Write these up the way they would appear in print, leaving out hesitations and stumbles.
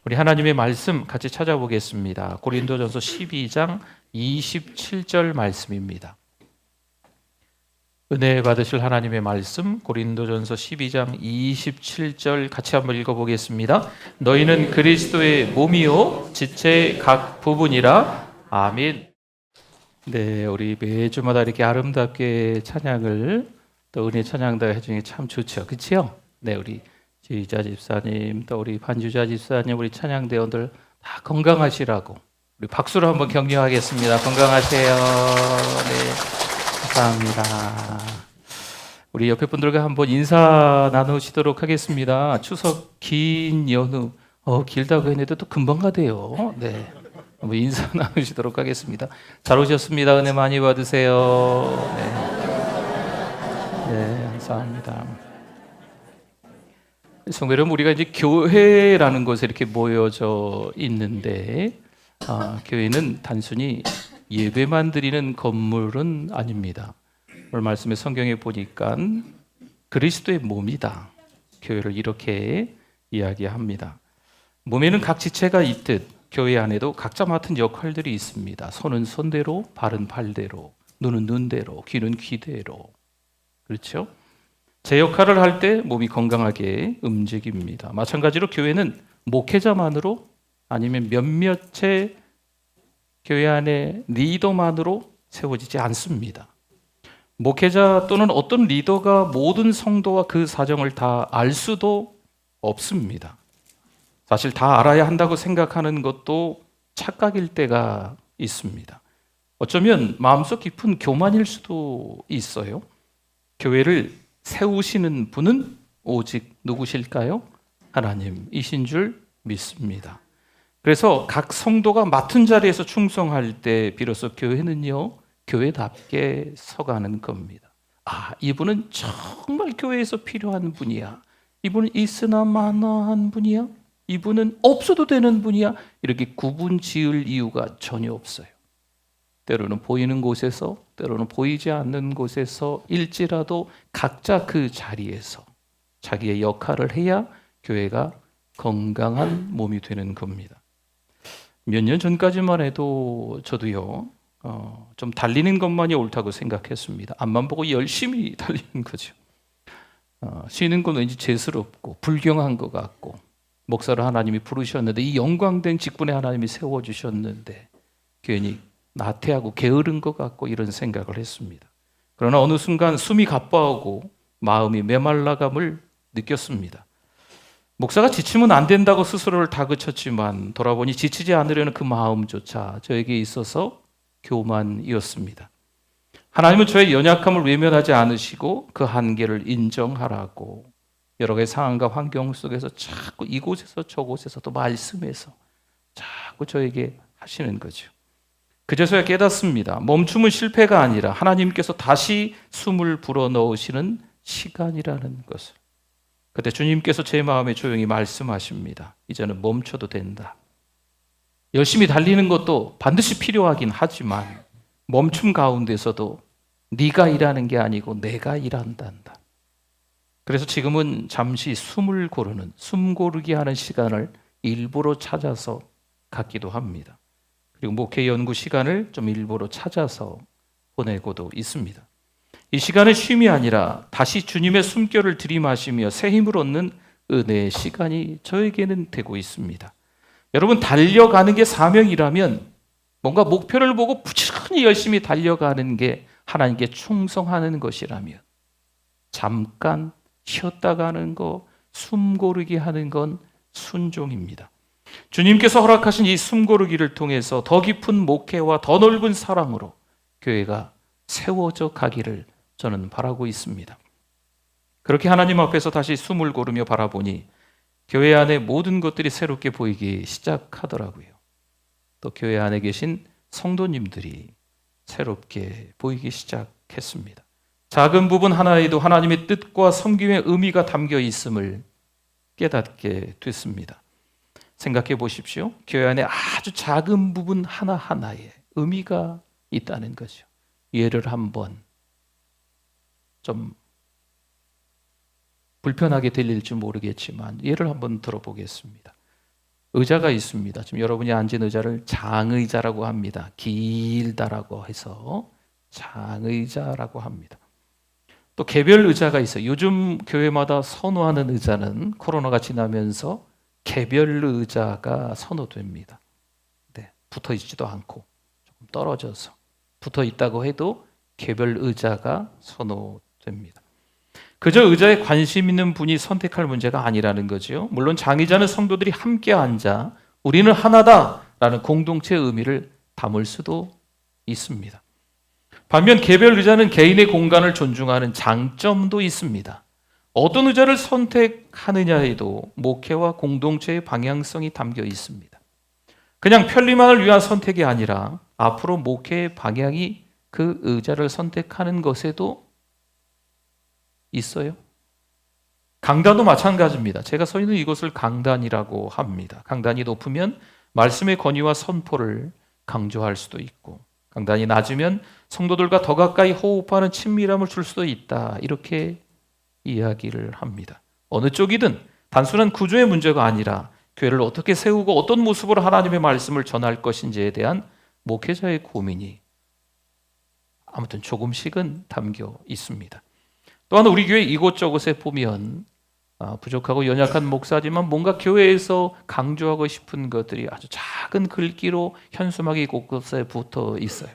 우리 하나님의 말씀 같이 찾아보겠습니다. 고린도전서 12장 27절 말씀입니다. 은혜 받으실 하나님의 말씀 고린도전서 12장 27절 같이 한번 읽어보겠습니다. 너희는 그리스도의 몸이요 지체의 각 부분이라. 아멘. 네, 우리 매주마다 이렇게 아름답게 찬양을 또 은혜 찬양도 해주니 참 좋죠, 그렇죠? 네, 우리 지휘자 집사님 또 우리 반주자 집사님 우리 찬양대원들 다 건강하시라고 우리 박수로 한번 격려하겠습니다. 건강하세요. 네, 감사합니다. 우리 옆에 분들과 한번 인사 나누시도록 하겠습니다. 추석 긴 연휴 길다고 했는데 또 금방 가대요. 네, 한번 인사 나누시도록 하겠습니다. 잘 오셨습니다. 은혜 많이 받으세요. 네, 감사합니다. 성도 여러분, 우리가 이제 교회라는 곳에 이렇게 모여져 있는데, 교회는 단순히 예배만 드리는 건물은 아닙니다. 오늘 말씀의 성경에 보니까 그리스도의 몸이다. 교회를 이렇게 이야기합니다. 몸에는 각 지체가 있듯 교회 안에도 각자 맡은 역할들이 있습니다. 손은 손대로, 발은 발대로, 눈은 눈대로, 귀는 귀대로. 그렇죠? 제 역할을 할 때 몸이 건강하게 움직입니다. 마찬가지로 교회는 목회자만으로 아니면 몇몇의 교회 안에 리더만으로 세워지지 않습니다. 목회자 또는 어떤 리더가 모든 성도와 그 사정을 다 알 수도 없습니다. 사실 다 알아야 한다고 생각하는 것도 착각일 때가 있습니다. 어쩌면 마음속 깊은 교만일 수도 있어요. 교회를 세우시는 분은 오직 누구실까요? 하나님이신 줄 믿습니다. 그래서 각 성도가 맡은 자리에서 충성할 때 비로소 교회는요, 교회답게 서가는 겁니다. 이분은 정말 교회에서 필요한 분이야. 이분은 있으나 마나한 분이야. 이분은 없어도 되는 분이야. 이렇게 구분 지을 이유가 전혀 없어요. 때로는 보이는 곳에서, 때로는 보이지 않는 곳에서 일지라도 각자 그 자리에서 자기의 역할을 해야 교회가 건강한 몸이 되는 겁니다. 몇 년 전까지만 해도 저도요, 좀 달리는 것만이 옳다고 생각했습니다. 앞만 보고 열심히 달리는 거죠. 쉬는 건 왠지 죄스럽고 불경한 것 같고, 목사를 하나님이 부르셨는데 이 영광된 직분에 하나님이 세워주셨는데 괜히 나태하고 게으른 것 같고 이런 생각을 했습니다. 그러나 어느 순간 숨이 가빠오고 마음이 메말라감을 느꼈습니다. 목사가 지치면 안 된다고 스스로를 다그쳤지만 돌아보니 지치지 않으려는 그 마음조차 저에게 있어서 교만이었습니다. 하나님은 저의 연약함을 외면하지 않으시고 그 한계를 인정하라고 여러 가지 상황과 환경 속에서 자꾸 이곳에서 저곳에서 또 말씀에서 자꾸 저에게 하시는 거죠. 그제서야 깨닫습니다. 멈춤은 실패가 아니라 하나님께서 다시 숨을 불어넣으시는 시간이라는 것을. 그때 주님께서 제 마음에 조용히 말씀하십니다. 이제는 멈춰도 된다. 열심히 달리는 것도 반드시 필요하긴 하지만 멈춤 가운데서도 네가 일하는 게 아니고 내가 일한단다. 그래서 지금은 잠시 숨을 고르는, 숨 고르기 하는 시간을 일부러 찾아서 갖기도 합니다. 그리고 목회 연구 시간을 좀 일부러 찾아서 보내고도 있습니다. 이 시간은 쉼이 아니라 다시 주님의 숨결을 들이마시며 새 힘을 얻는 은혜의 시간이 저에게는 되고 있습니다. 여러분, 달려가는 게 사명이라면 뭔가 목표를 보고 부지런히 열심히 달려가는 게 하나님께 충성하는 것이라면 잠깐 쉬었다 가는 거, 숨 고르기 하는 건 순종입니다. 주님께서 허락하신 이 숨고르기를 통해서 더 깊은 목회와 더 넓은 사랑으로 교회가 세워져 가기를 저는 바라고 있습니다. 그렇게 하나님 앞에서 다시 숨을 고르며 바라보니 교회 안에 모든 것들이 새롭게 보이기 시작하더라고요. 또 교회 안에 계신 성도님들이 새롭게 보이기 시작했습니다. 작은 부분 하나에도 하나님의 뜻과 섬김의 의미가 담겨 있음을 깨닫게 됐습니다. 생각해 보십시오. 교회 안에 아주 작은 부분 하나하나에 의미가 있다는 거죠. 예를 한번 좀 불편하게 들릴지 모르겠지만 예를 한번 들어보겠습니다. 의자가 있습니다. 지금 여러분이 앉은 의자를 장의자라고 합니다. 길다라고 해서 장의자라고 합니다. 또 개별 의자가 있어요. 요즘 교회마다 선호하는 의자는 코로나가 지나면서 개별 의자가 선호됩니다. 네, 붙어 있지도 않고 조금 떨어져서 붙어 있다고 해도 개별 의자가 선호됩니다. 그저 의자에 관심 있는 분이 선택할 문제가 아니라는 거죠. 물론 장의자는 성도들이 함께 앉아 우리는 하나다라는 공동체의 의미를 담을 수도 있습니다. 반면 개별 의자는 개인의 공간을 존중하는 장점도 있습니다. 어떤 의자를 선택하느냐에도 목회와 공동체의 방향성이 담겨 있습니다. 그냥 편리만을 위한 선택이 아니라 앞으로 목회의 방향이 그 의자를 선택하는 것에도 있어요. 강단도 마찬가지입니다. 제가 서 있는 이곳을 강단이라고 합니다. 강단이 높으면 말씀의 권위와 선포를 강조할 수도 있고, 강단이 낮으면 성도들과 더 가까이 호흡하는 친밀함을 줄 수도 있다. 이렇게 이야기를 합니다. 어느 쪽이든 단순한 구조의 문제가 아니라 교회를 어떻게 세우고 어떤 모습으로 하나님의 말씀을 전할 것인지에 대한 목회자의 고민이 아무튼 조금씩은 담겨 있습니다. 또한 우리 교회 이곳저곳에 보면 부족하고 연약한 목사지만 뭔가 교회에서 강조하고 싶은 것들이 아주 작은 글귀로 현수막이 곳곳에 붙어 있어요.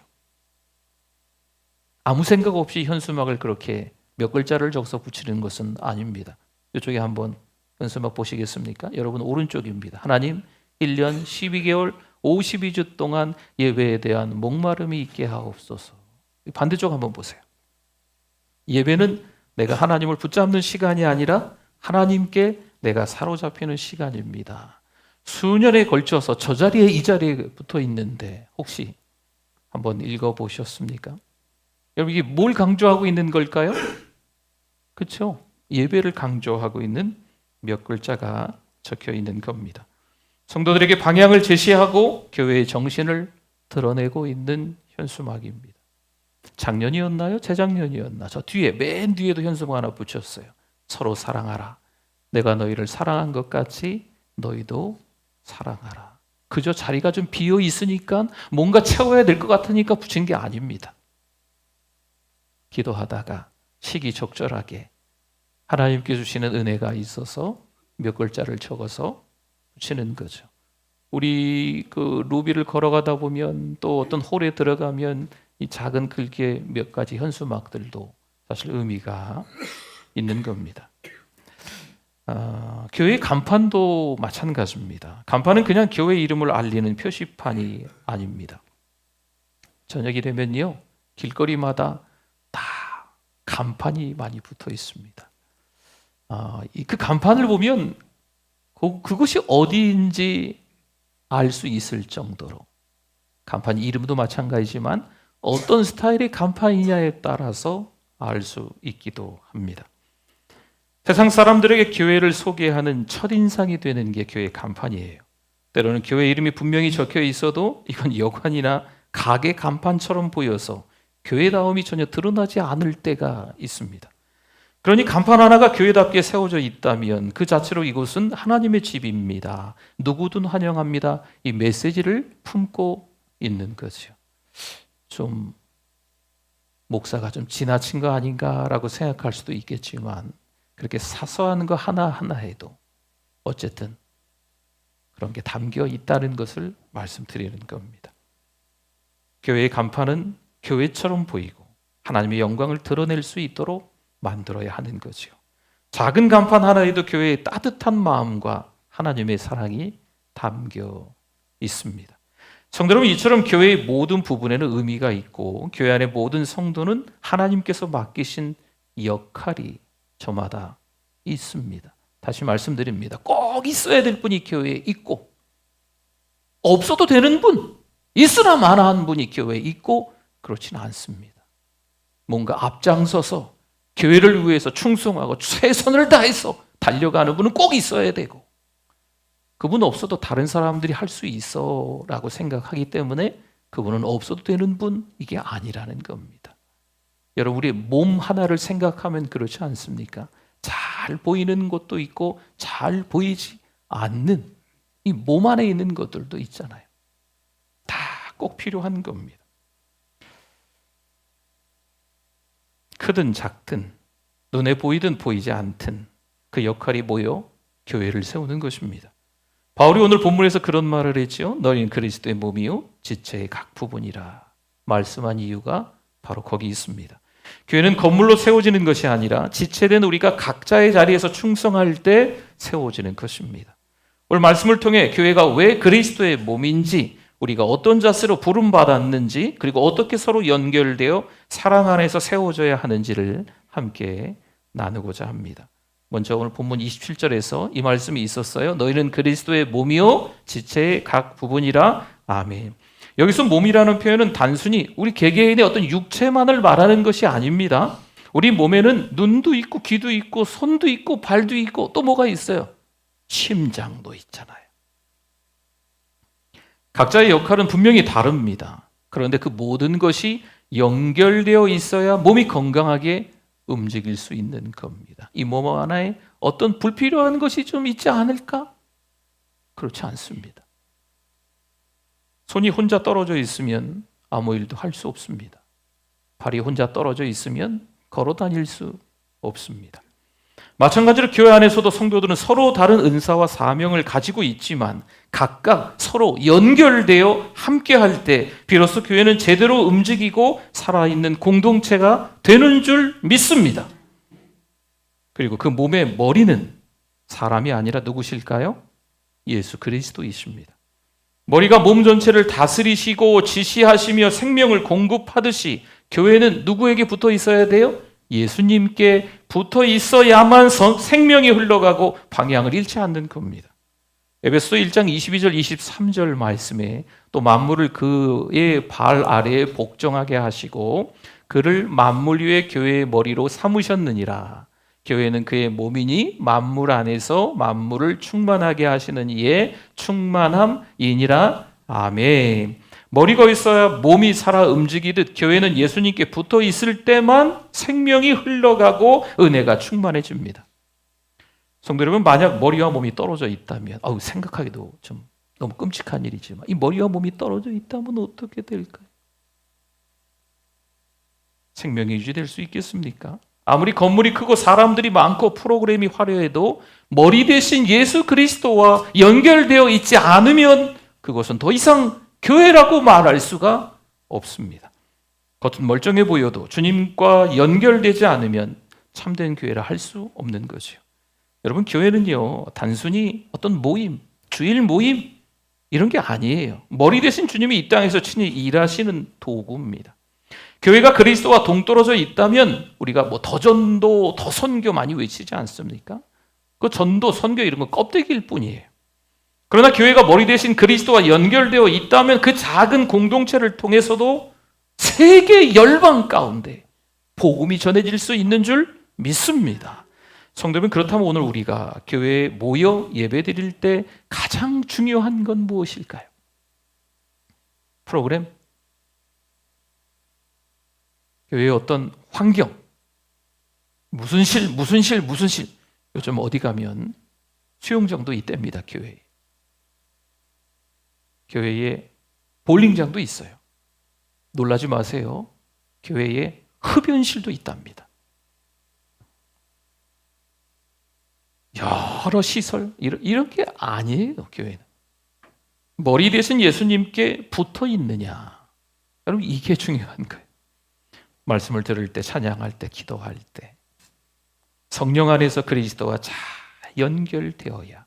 아무 생각 없이 현수막을 그렇게 몇 글자를 적어서 붙이는 것은 아닙니다. 이쪽에 한번 현수막 보시겠습니까? 여러분 오른쪽입니다. 하나님 1년 12개월 52주 동안 예배에 대한 목마름이 있게 하옵소서. 반대쪽 한번 보세요. 예배는 내가 하나님을 붙잡는 시간이 아니라 하나님께 내가 사로잡히는 시간입니다. 수년에 걸쳐서 저 자리에 이 자리에 붙어 있는데 혹시 한번 읽어보셨습니까? 여러분 이게 뭘 강조하고 있는 걸까요? 그렇죠? 예배를 강조하고 있는 몇 글자가 적혀 있는 겁니다. 성도들에게 방향을 제시하고 교회의 정신을 드러내고 있는 현수막입니다. 작년이었나요? 재작년이었나? 저 뒤에 맨 뒤에도 현수막 하나 붙였어요. 서로 사랑하라. 내가 너희를 사랑한 것 같이 너희도 사랑하라. 그저 자리가 좀 비어 있으니까 뭔가 채워야 될 것 같으니까 붙인 게 아닙니다. 기도하다가 시기적절하게 하나님께 주시는 은혜가 있어서 몇 글자를 적어서 붙이는 거죠. 우리 그 루비를 걸어가다 보면 또 어떤 홀에 들어가면 이 작은 글귀의 몇 가지 현수막들도 사실 의미가 있는 겁니다. 교회 간판도 마찬가지입니다. 간판은 그냥 교회 이름을 알리는 표시판이 아닙니다. 저녁이 되면요 길거리마다 다 간판이 많이 붙어 있습니다. 그 간판을 보면 그곳이 어디인지 알 수 있을 정도로 간판 이름도 마찬가지지만 어떤 스타일의 간판이냐에 따라서 알 수 있기도 합니다. 세상 사람들에게 교회를 소개하는 첫인상이 되는 게 교회 간판이에요. 때로는 교회 이름이 분명히 적혀 있어도 이건 여관이나 가게 간판처럼 보여서 교회다움이 전혀 드러나지 않을 때가 있습니다. 그러니 간판 하나가 교회답게 세워져 있다면 그 자체로 이곳은 하나님의 집입니다. 누구든 환영합니다. 이 메시지를 품고 있는 거죠. 좀 목사가 좀 지나친 거 아닌가라고 생각할 수도 있겠지만 그렇게 사소한 거 하나하나에도 어쨌든 그런 게 담겨 있다는 것을 말씀드리는 겁니다. 교회의 간판은 교회처럼 보이고 하나님의 영광을 드러낼 수 있도록 만들어야 하는 거죠. 작은 간판 하나에도 교회의 따뜻한 마음과 하나님의 사랑이 담겨 있습니다. 성도 여러분, 이처럼 교회의 모든 부분에는 의미가 있고 교회 안의 모든 성도는 하나님께서 맡기신 역할이 저마다 있습니다. 다시 말씀드립니다. 꼭 있어야 될 분이 교회에 있고 없어도 되는 분, 있으나 마나한 분이 교회에 있고 그렇지는 않습니다. 뭔가 앞장서서 교회를 위해서 충성하고 최선을 다해서 달려가는 분은 꼭 있어야 되고 그분 없어도 다른 사람들이 할 수 있어 라고 생각하기 때문에 그분은 없어도 되는 분, 이게 아니라는 겁니다. 여러분, 우리 몸 하나를 생각하면 그렇지 않습니까? 잘 보이는 것도 있고 잘 보이지 않는 이 몸 안에 있는 것들도 있잖아요. 다 꼭 필요한 겁니다. 크든 작든 눈에 보이든 보이지 않든 그 역할이 뭐요? 교회를 세우는 것입니다. 바울이 오늘 본문에서 그런 말을 했죠. 너희는 그리스도의 몸이요 지체의 각 부분이라 말씀한 이유가 바로 거기 있습니다. 교회는 건물로 세워지는 것이 아니라 지체된 우리가 각자의 자리에서 충성할 때 세워지는 것입니다. 오늘 말씀을 통해 교회가 왜 그리스도의 몸인지, 우리가 어떤 자세로 부름받았는지, 그리고 어떻게 서로 연결되어 사랑 안에서 세워져야 하는지를 함께 나누고자 합니다. 먼저 오늘 본문 27절에서 이 말씀이 있었어요. 너희는 그리스도의 몸이요 지체의 각 부분이라. 아멘. 여기서 몸이라는 표현은 단순히 우리 개개인의 어떤 육체만을 말하는 것이 아닙니다. 우리 몸에는 눈도 있고 귀도 있고 손도 있고 발도 있고 또 뭐가 있어요? 심장도 있잖아요. 각자의 역할은 분명히 다릅니다. 그런데 그 모든 것이 연결되어 있어야 몸이 건강하게 움직일 수 있는 겁니다. 이 몸 하나에 어떤 불필요한 것이 좀 있지 않을까? 그렇지 않습니다. 손이 혼자 떨어져 있으면 아무 일도 할 수 없습니다. 발이 혼자 떨어져 있으면 걸어 다닐 수 없습니다. 마찬가지로 교회 안에서도 성도들은 서로 다른 은사와 사명을 가지고 있지만 각각 서로 연결되어 함께할 때 비로소 교회는 제대로 움직이고 살아있는 공동체가 되는 줄 믿습니다. 그리고 그 몸의 머리는 사람이 아니라 누구실까요? 예수 그리스도이십니다. 머리가 몸 전체를 다스리시고 지시하시며 생명을 공급하듯이 교회는 누구에게 붙어 있어야 돼요? 예수님께 붙어 있어야만 생명이 흘러가고 방향을 잃지 않는 겁니다. 에베소서 1장 22절 23절 말씀에 또 만물을 그의 발 아래에 복종하게 하시고 그를 만물 위에 교회의 머리로 삼으셨느니라. 교회는 그의 몸이니 만물 안에서 만물을 충만하게 하시는 이의 충만함이니라. 아멘. 머리가 있어야 몸이 살아 움직이듯 교회는 예수님께 붙어 있을 때만 생명이 흘러가고 은혜가 충만해집니다. 성도 여러분, 만약 머리와 몸이 떨어져 있다면 생각하기도 좀 너무 끔찍한 일이지만 이 머리와 몸이 떨어져 있다면 어떻게 될까요? 생명이 유지될 수 있겠습니까? 아무리 건물이 크고 사람들이 많고 프로그램이 화려해도 머리 대신 예수 그리스도와 연결되어 있지 않으면 그것은 더 이상 교회라고 말할 수가 없습니다. 겉은 멀쩡해 보여도 주님과 연결되지 않으면 참된 교회라 할 수 없는 거죠. 여러분, 교회는요 단순히 어떤 모임, 주일 모임 이런 게 아니에요. 머리 대신 주님이 이 땅에서 친히 일하시는 도구입니다. 교회가 그리스도와 동떨어져 있다면 우리가 더 전도, 더 선교 많이 외치지 않습니까? 그 전도, 선교 이런 건 껍데기일 뿐이에요. 그러나 교회가 머리 대신 그리스도와 연결되어 있다면 그 작은 공동체를 통해서도 세계 열방 가운데 복음이 전해질 수 있는 줄 믿습니다. 성도분, 그렇다면 오늘 우리가 교회에 모여 예배드릴 때 가장 중요한 건 무엇일까요? 프로그램? 교회의 어떤 환경? 무슨 실? 요즘 어디 가면 수영장도 있답니다. 교회에 볼링장도 있어요. 놀라지 마세요. 교회에 흡연실도 있답니다. 여러 시설, 이런 게 아니에요. 교회는 머리 대신 예수님께 붙어 있느냐, 여러분, 이게 중요한 거예요. 말씀을 들을 때, 찬양할 때, 기도할 때 성령 안에서 그리스도와 잘 연결되어야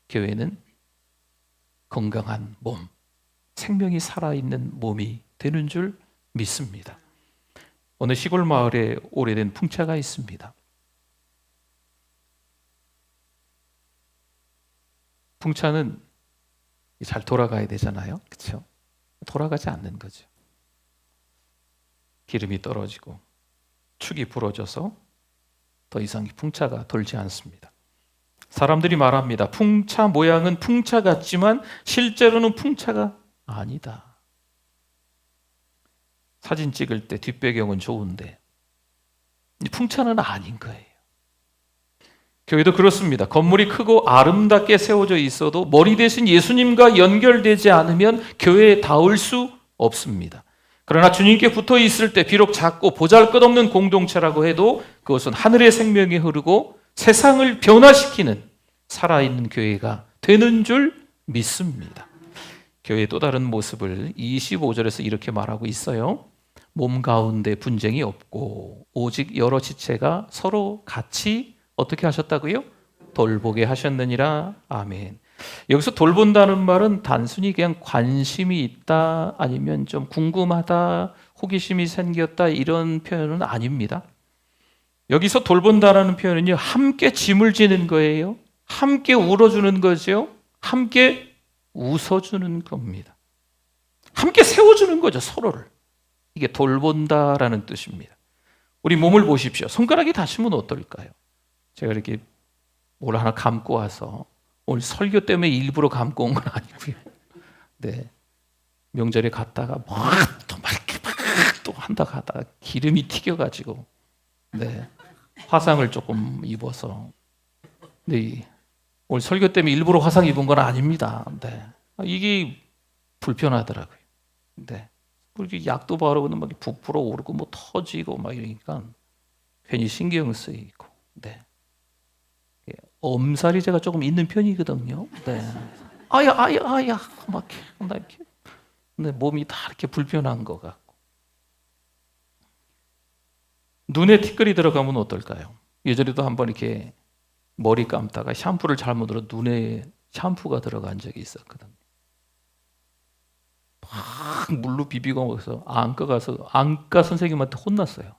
교회는 건강한 몸, 생명이 살아있는 몸이 되는 줄 믿습니다. 어느 시골 마을에 오래된 풍차가 있습니다. 풍차는 잘 돌아가야 되잖아요. 그렇죠? 돌아가지 않는 거죠. 기름이 떨어지고 축이 부러져서 더 이상 풍차가 돌지 않습니다. 사람들이 말합니다. 풍차 모양은 풍차 같지만 실제로는 풍차가 아니다. 사진 찍을 때 뒷배경은 좋은데 풍차는 아닌 거예요. 교회도 그렇습니다. 건물이 크고 아름답게 세워져 있어도 머리 대신 예수님과 연결되지 않으면 교회에 닿을 수 없습니다. 그러나 주님께 붙어 있을 때 비록 작고 보잘것없는 공동체라고 해도 그것은 하늘의 생명이 흐르고 세상을 변화시키는 살아있는 교회가 되는 줄 믿습니다. 교회의 또 다른 모습을 25절에서 이렇게 말하고 있어요. 몸 가운데 분쟁이 없고 오직 여러 지체가 서로 같이 어떻게 하셨다고요? 돌보게 하셨느니라. 아멘. 여기서 돌본다는 말은 단순히 그냥 관심이 있다, 아니면 좀 궁금하다, 호기심이 생겼다, 이런 표현은 아닙니다. 여기서 돌본다라는 표현은요, 함께 짐을 지는 거예요. 함께 울어주는 거죠. 함께 웃어주는 겁니다. 함께 세워주는 거죠, 서로를. 이게 돌본다라는 뜻입니다. 우리 몸을 보십시오. 손가락이 다치면 어떨까요? 제가 이렇게 뭘 하나 감고 와서, 오늘 설교 때문에 일부러 감고 온 건 아니고요. 네, 명절에 갔다가 또 막 이렇게 또 한다고 하다가 기름이 튀겨가지고, 네, 화상을 조금 입어서, 네, 오늘 설교 때문에 일부러 화상 입은 건 아닙니다. 네, 이게 불편하더라고요. 네, 이렇게 약도 바르고는 막 부풀어 오르고 뭐 터지고 막 이러니까 괜히 신경 쓰이고, 네. 엄살이 제가 조금 있는 편이거든요. 네. 아야 막 이렇게, 네, 몸이 다 이렇게 불편한 것 같고. 눈에 티끌이 들어가면 어떨까요? 예전에도 한번 이렇게 머리 감다가 샴푸를 잘못 들어 눈에 샴푸가 들어간 적이 있었거든요. 막 물로 비비고 먹어서 안과 가서 안과 선생님한테 혼났어요.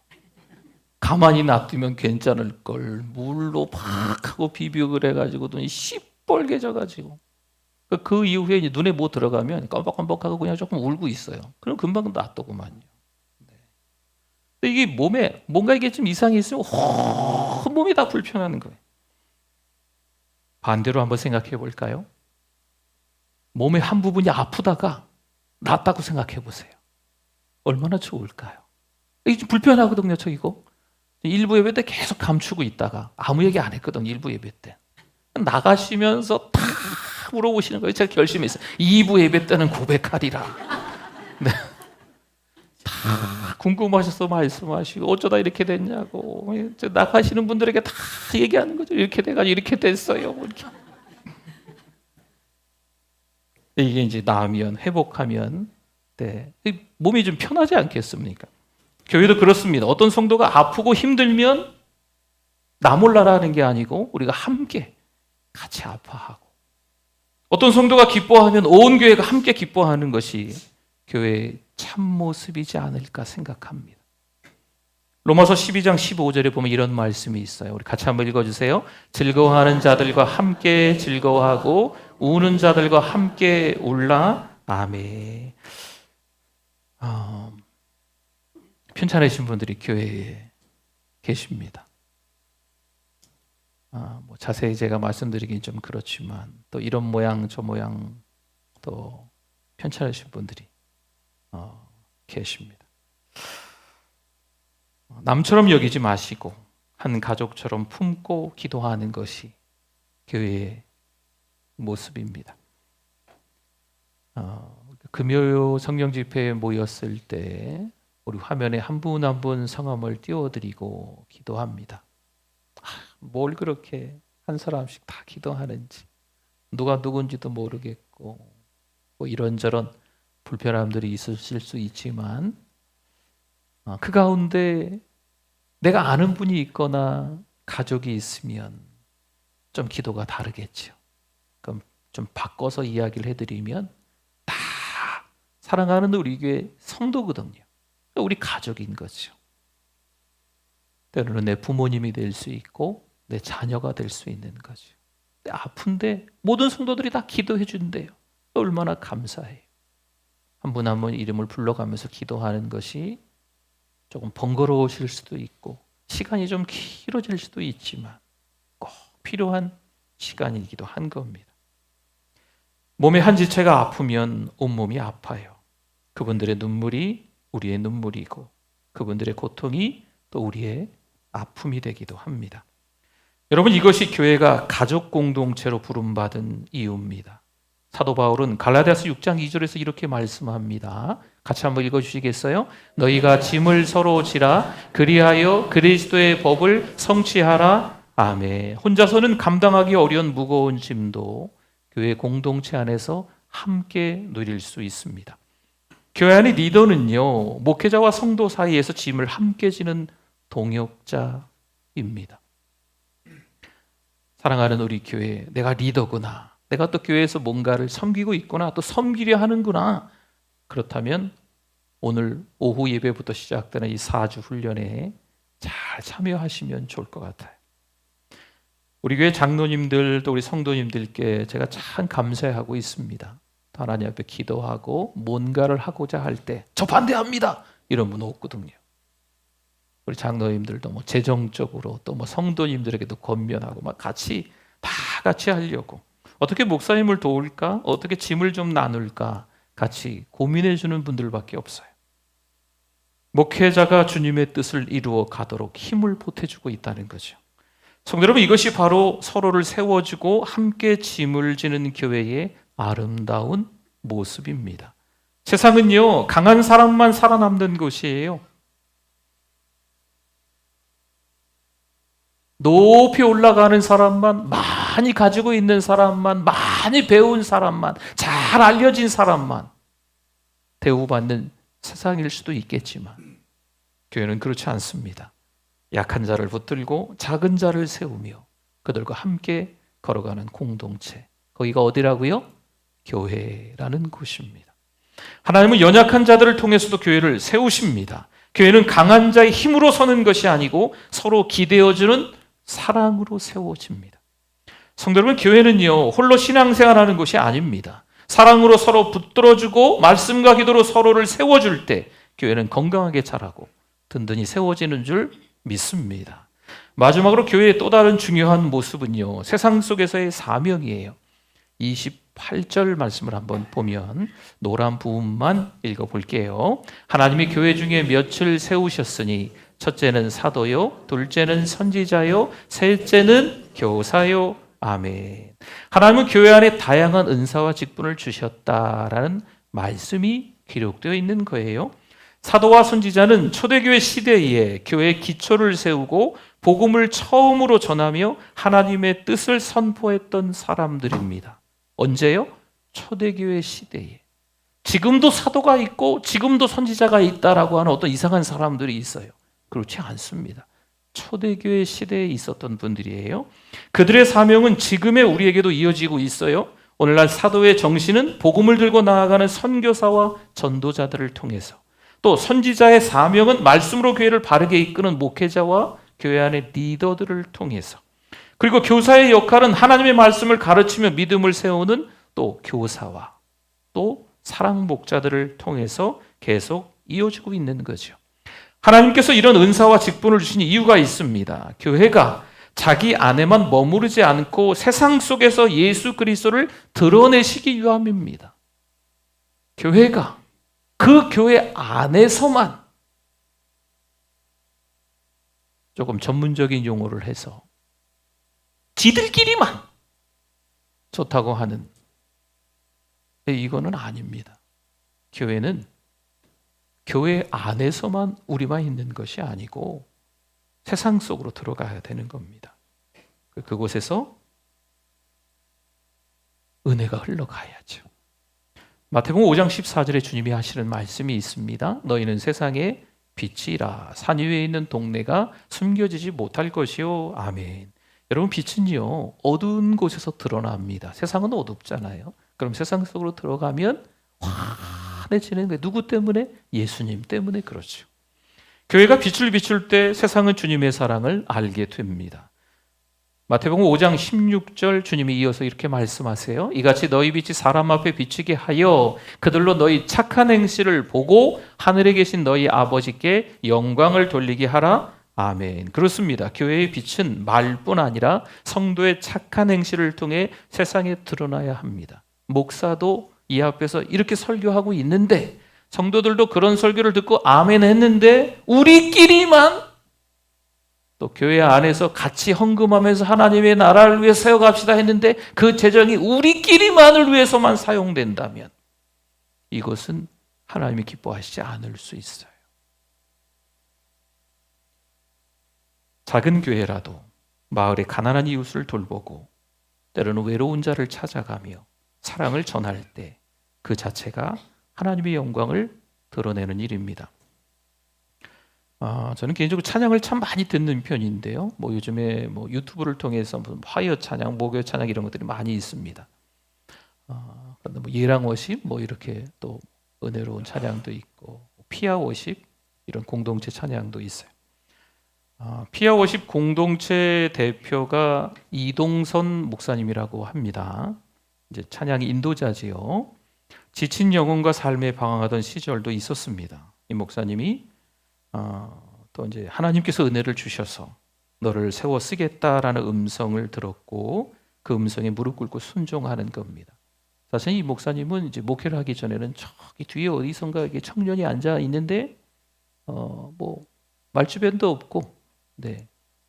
가만히 놔두면 괜찮을 걸 물로 팍 하고 비비고 그래가지고 눈이 시뻘개져가지고, 그 이후에 이제 눈에 뭐 들어가면 깜빡깜빡하고 그냥 조금 울고 있어요. 그럼 금방 낫더구만요. 네. 근데 이게 몸에 뭔가 이게 좀 이상이 있으면 몸이 다 불편한 거예요. 반대로 한번 생각해 볼까요? 몸의 한 부분이 아프다가 낫다고 생각해 보세요. 얼마나 좋을까요? 이게 좀 불편하거든요, 저 이거. 일부 예배 때 계속 감추고 있다가 아무 얘기 안 했거든요. 일부 예배 때 나가시면서 다 물어보시는 거예요. 제가 결심했어요. 2부 예배 때는 고백하리라. 네. 다 궁금하셔서 말씀하시고 어쩌다 이렇게 됐냐고, 나가시는 분들에게 다 얘기하는 거죠. 이렇게 돼가지고 이렇게 됐어요. 이렇게. 이게 이제 나으면, 회복하면, 네, 몸이 좀 편하지 않겠습니까? 교회도 그렇습니다. 어떤 성도가 아프고 힘들면 나 몰라라는 게 아니고 우리가 함께 같이 아파하고, 어떤 성도가 기뻐하면 온 교회가 함께 기뻐하는 것이 교회의 참모습이지 않을까 생각합니다. 로마서 12장 15절에 보면 이런 말씀이 있어요. 우리 같이 한번 읽어주세요. 즐거워하는 자들과 함께 즐거워하고 우는 자들과 함께 울라. 아멘. 편찮으신 분들이 교회에 계십니다. 뭐 자세히 제가 말씀드리긴 좀 그렇지만 또 이런 모양 저 모양 또 편찮으신 분들이 계십니다. 남처럼 여기지 마시고 한 가족처럼 품고 기도하는 것이 교회의 모습입니다. 금요 성령 집회에 모였을 때 우리 화면에 한 분 한 분 성함을 띄워드리고 기도합니다. 뭘 그렇게 한 사람씩 다 기도하는지, 누가 누군지도 모르겠고, 뭐 이런저런 불편함들이 있으실 수 있지만 그 가운데 내가 아는 분이 있거나 가족이 있으면 좀 기도가 다르겠죠. 그럼 좀 바꿔서 이야기를 해드리면 다 사랑하는 우리 교회 성도거든요. 우리 가족인 거죠. 때로는 내 부모님이 될 수 있고 내 자녀가 될 수 있는 거죠. 아픈데 모든 성도들이 다 기도해 준대요. 얼마나 감사해요. 한 분 한 분 이름을 불러가면서 기도하는 것이 조금 번거로우실 수도 있고 시간이 좀 길어질 수도 있지만 꼭 필요한 시간이기도 한 겁니다. 몸의 한 지체가 아프면 온몸이 아파요. 그분들의 눈물이 우리의 눈물이고 그분들의 고통이 또 우리의 아픔이 되기도 합니다. 여러분, 이것이 교회가 가족 공동체로 부름받은 이유입니다. 사도 바울은 갈라디아서 6장 2절에서 이렇게 말씀합니다. 같이 한번 읽어주시겠어요? 너희가 짐을 서로 지라 그리하여 그리스도의 법을 성취하라. 아멘. 혼자서는 감당하기 어려운 무거운 짐도 교회 공동체 안에서 함께 누릴 수 있습니다. 교회 안의 리더는요, 목회자와 성도 사이에서 짐을 함께 지는 동역자입니다. 사랑하는 우리 교회, 내가 리더구나, 내가 또 교회에서 뭔가를 섬기고 있구나, 또 섬기려 하는구나. 그렇다면 오늘 오후 예배부터 시작되는 이 4주 훈련에 잘 참여하시면 좋을 것 같아요. 우리 교회 장로님들 또 우리 성도님들께 제가 참 감사하고 있습니다. 하나님 앞에 기도하고 뭔가를 하고자 할 때 저 반대합니다 이런 분 없거든요. 우리 장로님들도 뭐 재정적으로 또 뭐 성도님들에게도 권면하고 막 다 같이 하려고, 어떻게 목사님을 도울까, 어떻게 짐을 좀 나눌까 같이 고민해 주는 분들밖에 없어요. 목회자가 주님의 뜻을 이루어 가도록 힘을 보태주고 있다는 거죠. 성도 여러분, 이것이 바로 서로를 세워주고 함께 짐을 지는 교회의 아름다운 모습입니다. 세상은요, 강한 사람만 살아남는 곳이에요. 높이 올라가는 사람만, 많이 가지고 있는 사람만, 많이 배운 사람만, 잘 알려진 사람만 대우받는 세상일 수도 있겠지만 교회는 그렇지 않습니다. 약한 자를 붙들고 작은 자를 세우며 그들과 함께 걸어가는 공동체, 거기가 어디라고요? 교회라는 곳입니다. 하나님은 연약한 자들을 통해서도 교회를 세우십니다. 교회는 강한 자의 힘으로 서는 것이 아니고 서로 기대어주는 사랑으로 세워집니다. 성도 여러분, 교회는요, 홀로 신앙생활하는 것이 아닙니다. 사랑으로 서로 붙들어주고 말씀과 기도로 서로를 세워줄 때 교회는 건강하게 자라고 든든히 세워지는 줄 믿습니다. 마지막으로 교회의 또 다른 중요한 모습은요, 세상 속에서의 사명이에요. 28절 말씀을 한번 보면 노란 부분만 읽어볼게요. 하나님이 교회 중에 몇을 세우셨으니 첫째는 사도요, 둘째는 선지자요, 셋째는 교사요. 아멘. 하나님은 교회 안에 다양한 은사와 직분을 주셨다라는 말씀이 기록되어 있는 거예요. 사도와 선지자는 초대교회 시대에 교회의 기초를 세우고 복음을 처음으로 전하며 하나님의 뜻을 선포했던 사람들입니다. 언제요? 초대교회 시대에. 지금도 사도가 있고 지금도 선지자가 있다라고 하는 어떤 이상한 사람들이 있어요. 그렇지 않습니다. 초대교회 시대에 있었던 분들이에요. 그들의 사명은 지금의 우리에게도 이어지고 있어요. 오늘날 사도의 정신은 복음을 들고 나아가는 선교사와 전도자들을 통해서, 또 선지자의 사명은 말씀으로 교회를 바르게 이끄는 목회자와 교회 안의 리더들을 통해서, 그리고 교사의 역할은 하나님의 말씀을 가르치며 믿음을 세우는 또 교사와 또 사랑 목자들을 통해서 계속 이어지고 있는 거죠. 하나님께서 이런 은사와 직분을 주신 이유가 있습니다. 교회가 자기 안에만 머무르지 않고 세상 속에서 예수 그리스도를 드러내시기 위함입니다. 교회가 그 교회 안에서만, 조금 전문적인 용어를 해서 지들끼리만 좋다고 하는, 이거는 아닙니다. 교회는 교회 안에서만 우리만 있는 것이 아니고 세상 속으로 들어가야 되는 겁니다. 그곳에서 은혜가 흘러가야죠. 마태복음 5장 14절에 주님이 하시는 말씀이 있습니다. 너희는 세상의 빛이라. 산 위에 있는 동네가 숨겨지지 못할 것이요. 아멘. 여러분, 빛은요, 어두운 곳에서 드러납니다. 세상은 어둡잖아요. 그럼 세상 속으로 들어가면 환해지는 게 누구 때문에? 예수님 때문에. 그렇죠. 교회가 빛을 비출 때 세상은 주님의 사랑을 알게 됩니다. 마태복음 5장 16절 주님이 이어서 이렇게 말씀하세요. 이같이 너희 빛이 사람 앞에 비치게 하여 그들로 너희 착한 행실을 보고 하늘에 계신 너희 아버지께 영광을 돌리게 하라. 아멘. 그렇습니다. 교회의 빛은 말뿐 아니라 성도의 착한 행실을 통해 세상에 드러나야 합니다. 목사도 이 앞에서 이렇게 설교하고 있는데, 성도들도 그런 설교를 듣고 아멘 했는데 우리끼리만 또 교회 안에서 같이 헌금하면서 하나님의 나라를 위해 세워갑시다 했는데 그 재정이 우리끼리만을 위해서만 사용된다면 이것은 하나님이 기뻐하시지 않을 수 있어요. 작은 교회라도 마을의 가난한 이웃을 돌보고 때로는 외로운 자를 찾아가며 사랑을 전할 때 그 자체가 하나님의 영광을 드러내는 일입니다. 저는 개인적으로 찬양을 참 많이 듣는 편인데요. 요즘에 유튜브를 통해서 화요 찬양, 목요 찬양 이런 것들이 많이 있습니다. 그런데 예랑 워십 이렇게 또 은혜로운 찬양도 있고 피아 워십 이런 공동체 찬양도 있어요. 피아 워십 공동체 대표가 이동선 목사님이라고 합니다. 이제 찬양이 인도자지요. 지친 영혼과 삶에 방황하던 시절도 있었습니다. 이 목사님이 또 이제 하나님께서 은혜를 주셔서 너를 세워 쓰겠다라는 음성을 들었고 그 음성에 무릎 꿇고 순종하는 겁니다. 사실 이 목사님은 이제 목회를 하기 전에는 저기 뒤에 어디선가 이렇게 청년이 앉아 있는데 말주변도 없고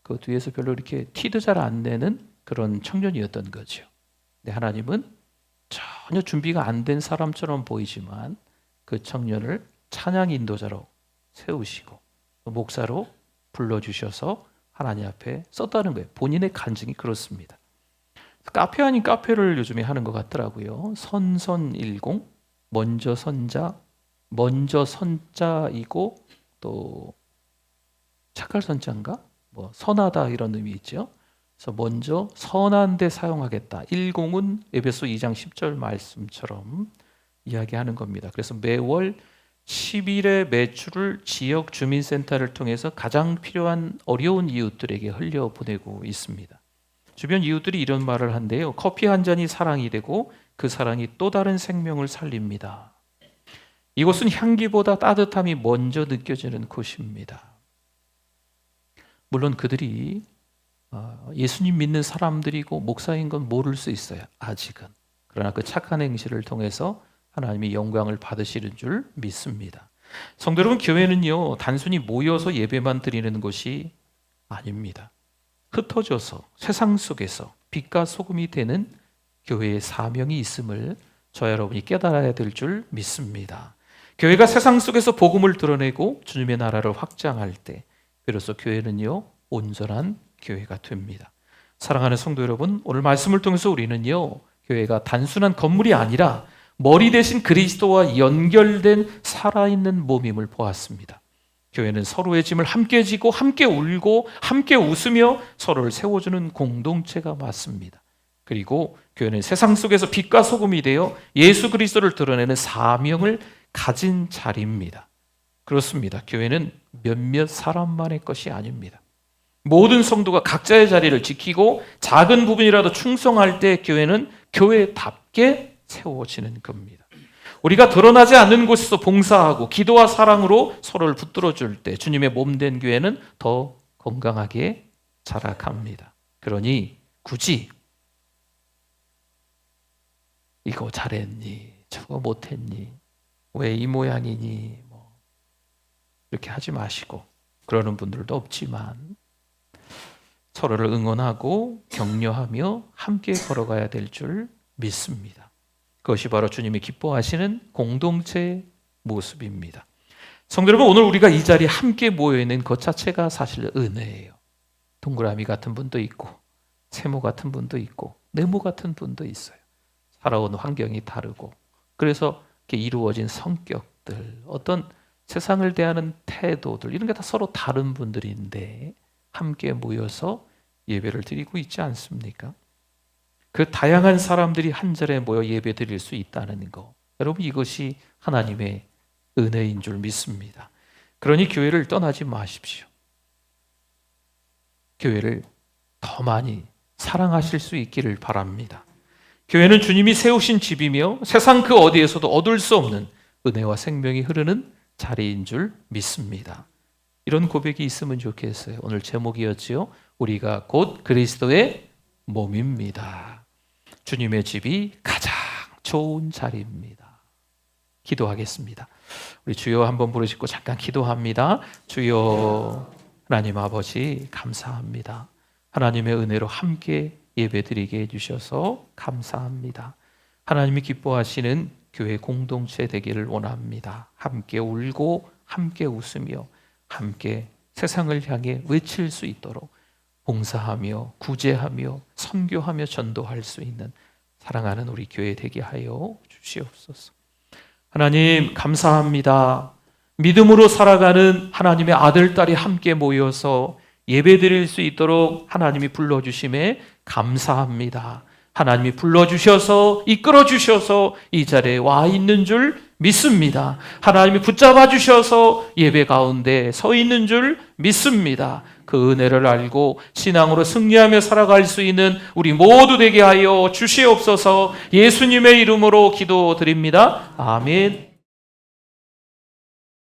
그 뒤에서 별로 이렇게 티도 잘 안 내는 그런 청년이었던 거죠. 근데 하나님은 전혀 준비가 안 된 사람처럼 보이지만 그 청년을 찬양 인도자로 세우시고 목사로 불러주셔서 하나님 앞에 썼다는 거예요. 본인의 간증이 그렇습니다. 카페 아닌 카페를 요즘에 하는 것 같더라고요. 선선10 먼저 선자, 먼저 선자이고 또 착할 선자인가? 선하다 이런 의미 있죠. 그래서 먼저 선한 데 사용하겠다. 10은 에베소 2장 10절 말씀처럼 이야기하는 겁니다. 그래서 매월 10일의 매출을 지역 주민센터를 통해서 가장 필요한 어려운 이웃들에게 흘려보내고 있습니다. 주변 이웃들이 이런 말을 한대요. 커피 한 잔이 사랑이 되고 그 사랑이 또 다른 생명을 살립니다. 이곳은 향기보다 따뜻함이 먼저 느껴지는 곳입니다. 물론 그들이 예수님 믿는 사람들이고 목사인 건 모를 수 있어요. 아직은. 그러나 그 착한 행실을 통해서 하나님이 영광을 받으시는 줄 믿습니다. 성도 여러분, 교회는요 단순히 모여서 예배만 드리는 것이 아닙니다. 흩어져서 세상 속에서 빛과 소금이 되는 교회의 사명이 있음을 저 여러분이 깨달아야 될 줄 믿습니다. 교회가 세상 속에서 복음을 드러내고 주님의 나라를 확장할 때 비로소 교회는요 온전한 교회가 됩니다. 사랑하는 성도 여러분, 오늘 말씀을 통해서 우리는요 교회가 단순한 건물이 아니라 머리 대신 그리스도와 연결된 살아있는 몸임을 보았습니다. 교회는 서로의 짐을 함께 지고 함께 울고 함께 웃으며 서로를 세워주는 공동체가 맞습니다. 그리고 교회는 세상 속에서 빛과 소금이 되어 예수 그리스도를 드러내는 사명을 가진 자리입니다. 그렇습니다. 교회는 몇몇 사람만의 것이 아닙니다. 모든 성도가 각자의 자리를 지키고 작은 부분이라도 충성할 때 교회는 교회답게 세워지는 겁니다. 우리가 드러나지 않는 곳에서 봉사하고 기도와 사랑으로 서로를 붙들어줄 때 주님의 몸된 교회는 더 건강하게 자라갑니다. 그러니 굳이 이거 잘했니? 저거 못했니? 왜 이 모양이니? 이렇게 하지 마시고 그러는 분들도 없지만 서로를 응원하고 격려하며 함께 걸어가야 될 줄 믿습니다. 그것이 바로 주님이 기뻐하시는 공동체의 모습입니다. 성도 여러분, 오늘 우리가 이 자리에 함께 모여있는 것 자체가 사실 은혜예요. 동그라미 같은 분도 있고 세모 같은 분도 있고 네모 같은 분도 있어요. 살아온 환경이 다르고 그래서 이렇게 이루어진 성격들, 어떤 세상을 대하는 태도들 이런 게 다 서로 다른 분들인데 함께 모여서 예배를 드리고 있지 않습니까? 그 다양한 사람들이 한 자리에 모여 예배 드릴 수 있다는 거, 여러분 이것이 하나님의 은혜인 줄 믿습니다. 그러니 교회를 떠나지 마십시오. 교회를 더 많이 사랑하실 수 있기를 바랍니다. 교회는 주님이 세우신 집이며 세상 그 어디에서도 얻을 수 없는 은혜와 생명이 흐르는 자리인 줄 믿습니다. 이런 고백이 있으면 좋겠어요. 오늘 제목이었지요. 우리가 곧 그리스도의 몸입니다. 주님의 집이 가장 좋은 자리입니다. 기도하겠습니다. 우리 주여 한번 부르시고 잠깐 기도합니다. 주여 하나님 아버지 감사합니다. 하나님의 은혜로 함께 예배드리게 해주셔서 감사합니다. 하나님이 기뻐하시는 교회 공동체 되기를 원합니다. 함께 울고 함께 웃으며 함께 세상을 향해 외칠 수 있도록 봉사하며 구제하며 선교하며 전도할 수 있는 사랑하는 우리 교회 되게 하여 주시옵소서. 하나님 감사합니다. 믿음으로 살아가는 하나님의 아들, 딸이 함께 모여서 예배드릴 수 있도록 하나님이 불러주심에 감사합니다. 하나님이 불러주셔서 이끌어주셔서 이 자리에 와 있는 줄 믿습니다. 하나님이 붙잡아 주셔서 예배 가운데 서 있는 줄 믿습니다. 그 은혜를 알고 신앙으로 승리하며 살아갈 수 있는 우리 모두 되게 하여 주시옵소서. 예수님의 이름으로 기도드립니다. 아멘.